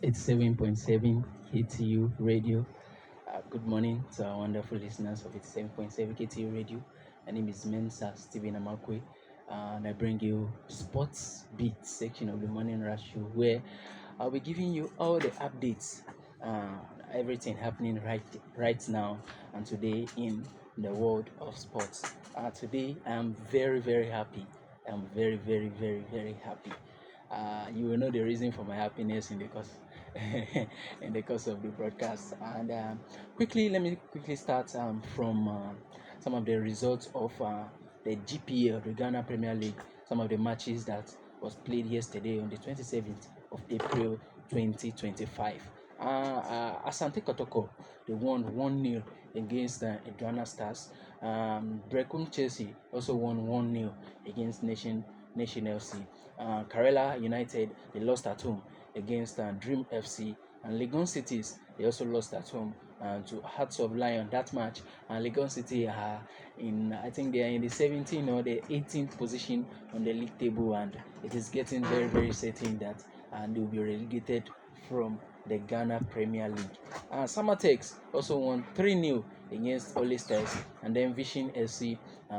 It's 7.7 KTU radio. Good morning to our wonderful listeners of It's 7.7 KTU radio. My name is Mensa Stephen Amakwe, and I bring you Sports Beat section of the Morning Rush Show, where I'll be giving you all the updates, uh, everything happening right now and today in the world of sports. Today I'm very happy. I'm very happy. You will know the reason for my happiness in the course in the course of the broadcast. And let me quickly start from some of the results of the GPL, the Ghana Premier League. Some of the matches that was played yesterday on the 27th of April 2025. Asante Kotoko, they won 1-0 against Aduana Stars. Brecum Chelsea also won 1-0 against Nation FC. Karela United, they lost at home against Dream FC. And Legon Cities, they also lost at home to Hearts of Lion that match. And Legon City are I think they are in the 17th or the 18th position on the league table, and it is getting very certain that they will be relegated from the Ghana Premier League. Samatex also won 3-0 against Ole Stars, and then Vision FC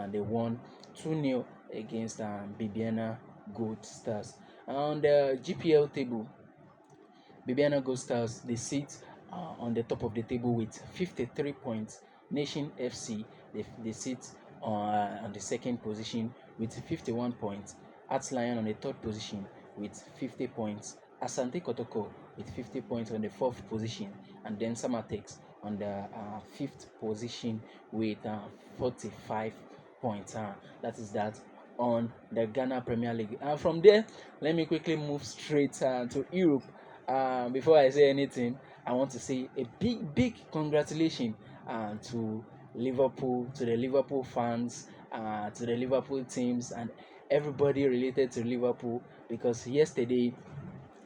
they won 2-0 against Bibiana Gold Stars. On the GPL table, Bibiana Gold Stars they sit on the top of the table with 53 points. Nation FC they sit on the second position with 51 points. Arts Lion on the third position with 50 points. Asante Kotoko with 50 points on the fourth position, and then Samatex on the fifth position with 45 points. That is that on the Ghana Premier League. And from there, let me quickly move straight to Europe. Before I say anything, I want to say a big congratulations to Liverpool, to the Liverpool fans, to the Liverpool teams, and everybody related to Liverpool, because yesterday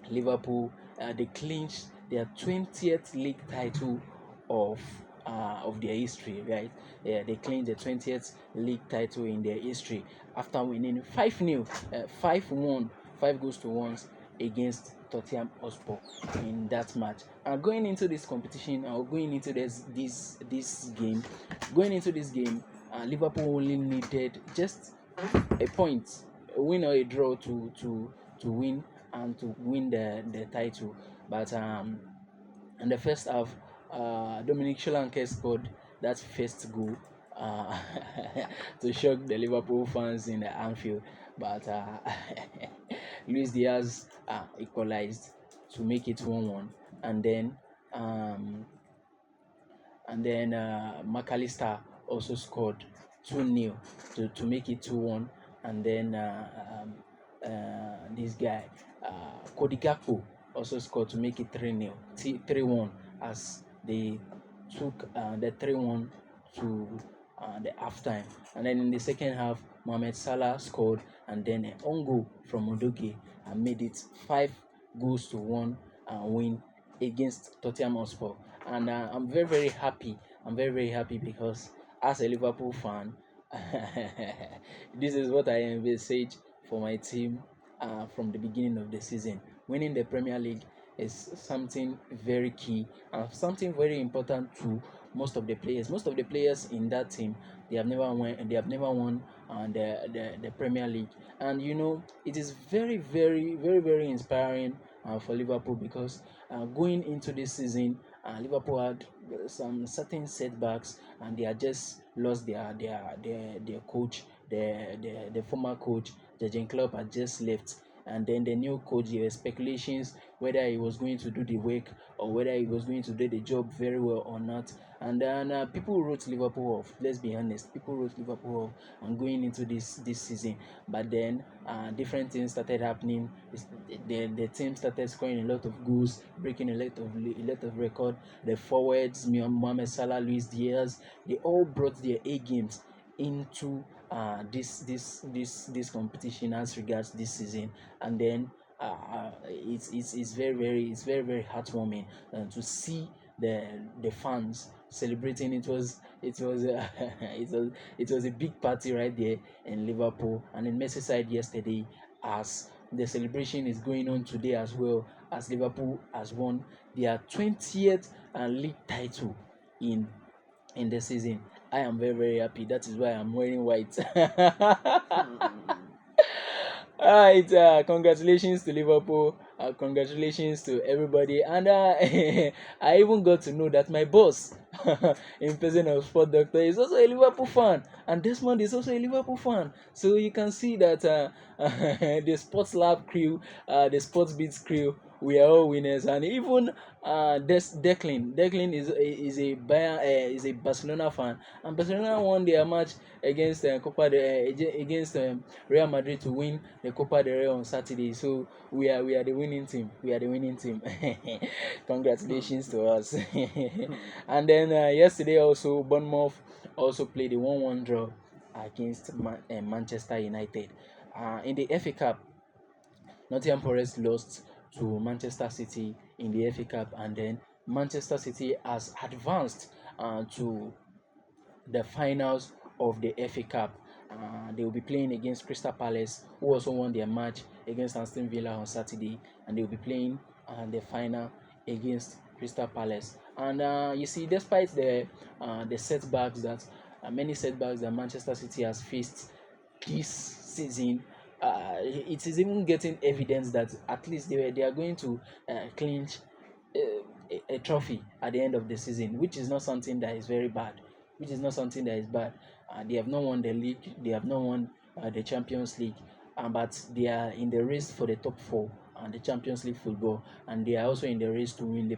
Liverpool they clinched their 20th league title of of their history, right? Yeah, they clinched the 20th league title in their history after winning 5-0, 5-1, 5 goals to 1 against Tottenham Hotspur in that match. Going into this competition, or going into this game, Liverpool only needed just a point, a win or a draw to win and to win the title. But in the first half, Dominic Solanke scored that first goal uh, to shock the Liverpool fans in the Anfield. But Luis Diaz equalized to make it 1-1, and then um, McAllister also scored 2-0 to make it 2-1, and then this guy Cody Gakpo also scored to make it 3-0, 3-1, as they took the 3-1 to the halftime. And then in the second half, Mohamed Salah scored, and then an own goal from Odoge made it 5 goals to 1 win against Tottenham Hotspur. And I'm very happy. I'm very happy because as a Liverpool fan, this is what I envisage for my team from the beginning of the season. Winning the Premier League is something very key and something very important to most of the players. Most of the players in that team, they have never won. They have never won the Premier League, and it is very inspiring for Liverpool, because going into this season, Liverpool had some certain setbacks, and they had just lost their coach, the former coach. Jurgen Klopp had just left, and then the new coach, there were speculations whether he was going to do the work or whether he was going to do the job very well or not. And then people wrote Liverpool off. Let's be honest, people wrote Liverpool off and going into this season. But then different things started happening. The team started scoring a lot of goals, breaking a lot of record. The forwards, Mohamed Salah, Luis Diaz, they all brought their A games into this competition as regards this season. And then it's very heartwarming to see the fans celebrating. It was a big party right there in Liverpool and in Merseyside yesterday, as the celebration is going on today as well, as Liverpool has won their 20th league title in the season. I am very very happy. That is why I'm wearing white. All right, congratulations to Liverpool. Congratulations to everybody. And I even got to know that my boss, in person of Sport Doctor, is also a Liverpool fan, and Desmond is also a Liverpool fan. So you can see that the Sports Lab crew, the Sports Beats crew, we are all winners. And even Declan is a Barcelona fan, and Barcelona won their match against against Real Madrid to win the Copa del Rey on Saturday. So we are the winning team. We are the winning team. Congratulations to us. And then yesterday also Bournemouth also played a 1-1 draw against Manchester United. In the FA Cup, Nottingham Forest lost to Manchester City in the FA Cup, and then Manchester City has advanced to the finals of the FA Cup. They will be playing against Crystal Palace, who also won their match against Aston Villa on Saturday, and they will be playing the final against Crystal Palace. And you see, despite the setbacks that many setbacks that Manchester City has faced this season, it is even getting evidence that at least they are going to clinch a trophy at the end of the season, which is not something that is very bad. Which is not something that is bad. They have not won the league. They have not won the Champions League, but they are in the race for the top four and the Champions League football, and they are also in the race to win the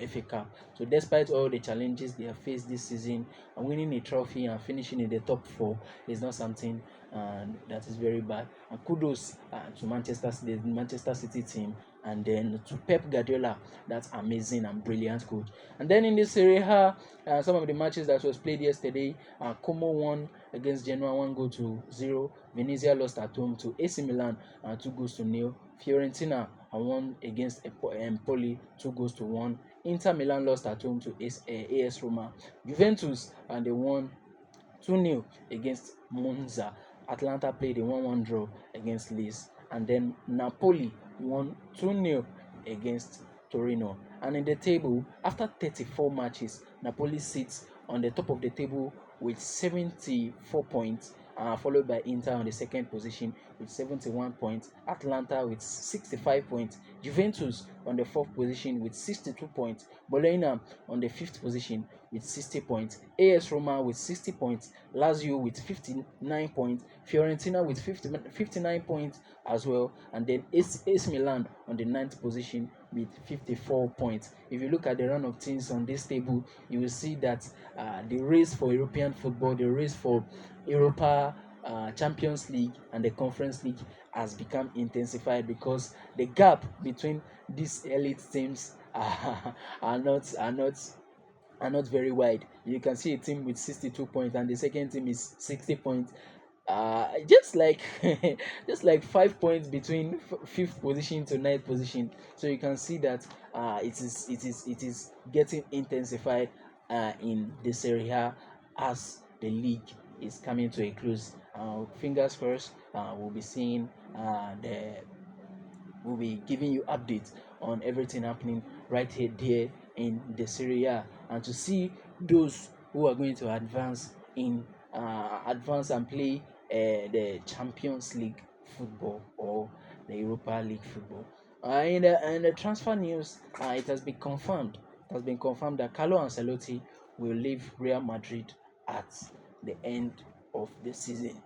FA Cup. So, despite all the challenges they have faced this season, winning a trophy and finishing in the top four is not something that is very bad. And kudos to the Manchester City team, and then to Pep Guardiola, that's amazing and brilliant coach. And then in the Serie A, some of the matches that was played yesterday, Como won against Genoa 1-0. Venezia lost at home to AC Milan 2-0. Fiorentina won against Empoli 2-1. Inter Milan lost at home to AS Roma. Juventus and they won 2-0 against Monza. Atlanta played a 1-1 draw against Lecce, and then Napoli won 2-0 against Torino. And in the table, after 34 matches, Napoli sits on the top of the table with 74 points, followed by Inter on the second position with 71 points, Atlanta with 65 points, Juventus on the fourth position with 62 points, Bologna on the fifth position with 60 points, AS Roma with 60 points, Lazio with 59 points, Fiorentina with 59 points as well, and then AC Milan on the ninth position with 54 points. If you look at the run of things on this table, you will see that the race for European football, the race for Europa, Champions League, and the Conference League has become intensified, because the gap between these elite teams are not very wide. You can see a team with 62 points and the second team is 60 points. Just like just like 5 points between fifth position to ninth position. So you can see that it is getting intensified in this area as the league is coming to a close. Fingers crossed. We'll be seeing the we'll be giving you updates on everything happening right here there in the Serie A, and to see those who are going to advance and play the Champions League football or the Europa League football. In the transfer news, it has been confirmed. It has been confirmed that Carlo Ancelotti will leave Real Madrid at the end of the season.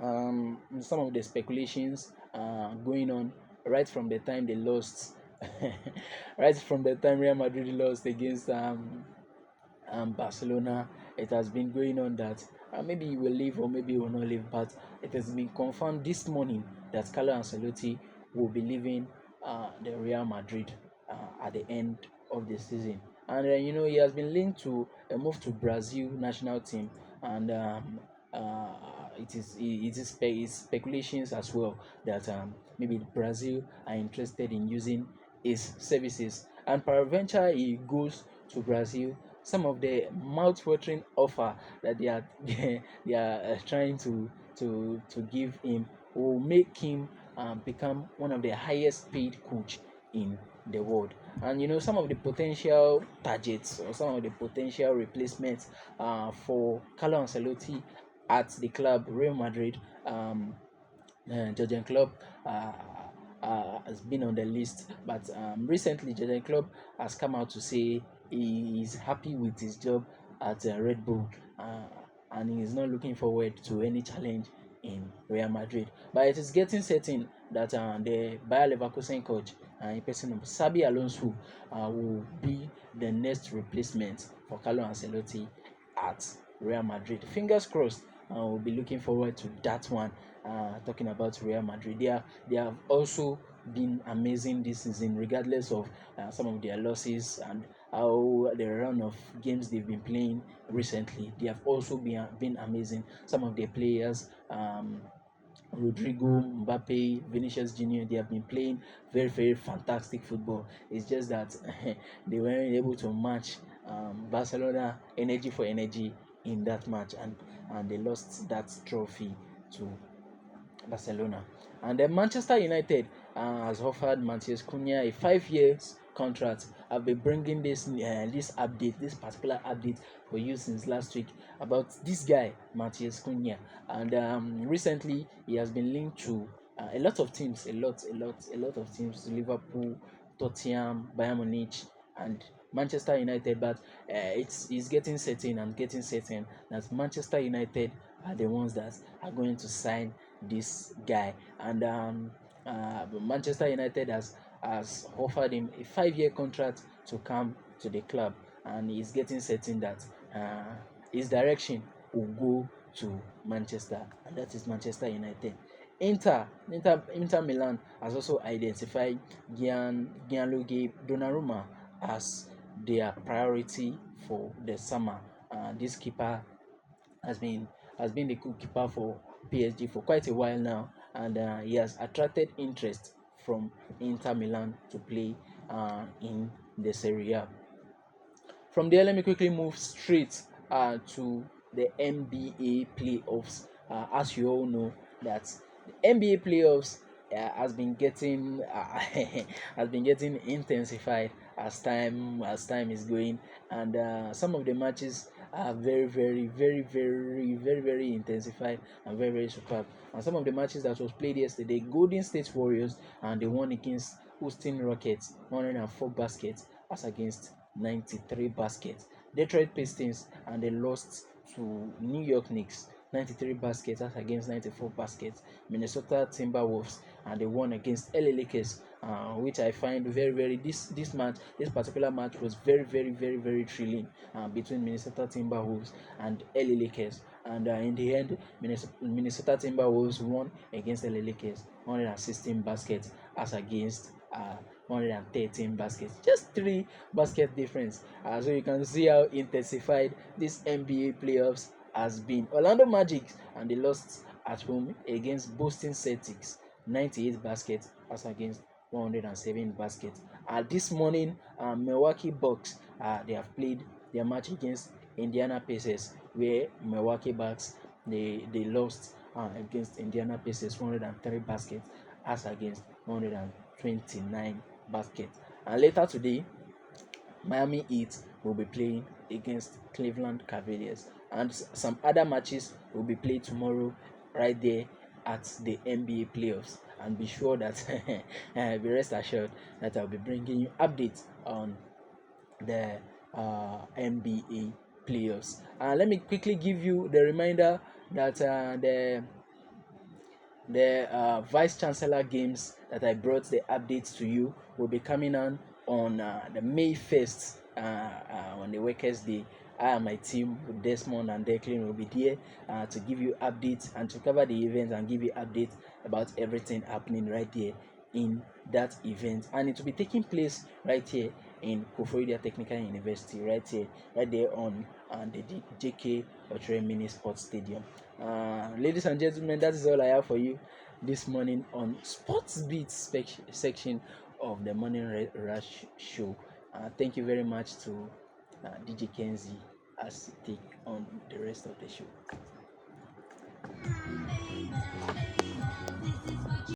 Some of the speculations going on right from the time they lost, right from the time Real Madrid lost against Barcelona. It has been going on that maybe he will leave or maybe he will not leave, but it has been confirmed this morning that Carlo Ancelotti will be leaving the Real Madrid at the end of the season. And he has been linked to a move to Brazil national team, and it's speculations as well that maybe Brazil are interested in using his services, and peradventure he goes to Brazil. Some of the mouth-watering offer that they are trying to give him will make him become one of the highest paid coach in the world. And some of the potential targets or some of the potential replacements for Carlo Ancelotti at the club Real Madrid. Jurgen Klopp has been on the list, but recently Jurgen Klopp has come out to say he is happy with his job at Red Bull, and he is not looking forward to any challenge in Real Madrid. But it is getting certain that the Bayer Leverkusen coach, in person of Xabi Alonso, will be the next replacement for Carlo Ancelotti at Real Madrid. Fingers crossed. We'll be looking forward to that one. Talking about Real Madrid, they have also been amazing this season, regardless of some of their losses and how the run of games they've been playing recently. They have also been amazing. Some of their players, Rodrigo, Mbappe, Vinicius Junior, they have been playing very, very fantastic football. It's just that they weren't able to match Barcelona energy for energy in that match, and they lost that trophy to Barcelona. And then Manchester United has offered Matheus Cunha a 5 years contract. I've been bringing this particular update for you since last week about this guy Matheus Cunha, and recently he has been linked to a lot of teams, a lot of teams: Liverpool, Tottenham, Bayern Munich, and Manchester United. But it's getting certain that Manchester United are the ones that are going to sign this guy, and Manchester United has offered him a 5 year contract to come to the club, and he's getting certain that his direction will go to Manchester, and that is Manchester United. Inter Milan has also identified Gianluigi Donnarumma as their priority for the summer. This keeper has been the goalkeeper for PSG for quite a while now, and he has attracted interest from Inter Milan to play in the Serie A. From there, let me quickly move straight to the NBA playoffs. As you all know, that the NBA playoffs has been getting has been getting intensified as time is going, and some of the matches are very, very, very, very, very, very intensified and very, very superb. And some of the matches that was played yesterday, Golden State Warriors and they won against Houston Rockets 104 baskets as against 93 baskets. Detroit Pistons and they lost to New York Knicks 93 baskets as against 94 baskets. Minnesota Timberwolves and they won against LA Lakers, which I find very, very this particular match was very, very, very, very thrilling between Minnesota Timberwolves and LA Lakers. And in the end, Minnesota Timberwolves won against LA Lakers 116 baskets as against 113 baskets, just 3 basket difference. So you can see how intensified this NBA playoffs has been. Orlando Magic and they lost at home against Boston Celtics 98 baskets as against 107 baskets. This morning, Milwaukee Bucks they have played their match against Indiana Pacers, where Milwaukee Bucks they lost against Indiana Pacers 103 baskets as against 129 baskets. And later today, Miami Heat will be playing against Cleveland Cavaliers, and some other matches will be played tomorrow right there at the NBA playoffs. And be sure that be rest assured that I'll be bringing you updates on the NBA playoffs. Let me quickly give you the reminder that the vice chancellor games that I brought the updates to you will be coming on the May 1st on the Workers' Day. I and my team, Desmond and Declan, will be there to give you updates and to cover the event and give you updates about everything happening right there in that event. And it will be taking place right here in Koforidua Technical University, right there on the JK Oture Mini Sports Stadium. Ladies and gentlemen, that is all I have for you this morning on Sports Beats section of the Morning Rush Show. Thank you very much to DJ Kenzie as he take on the rest of the show.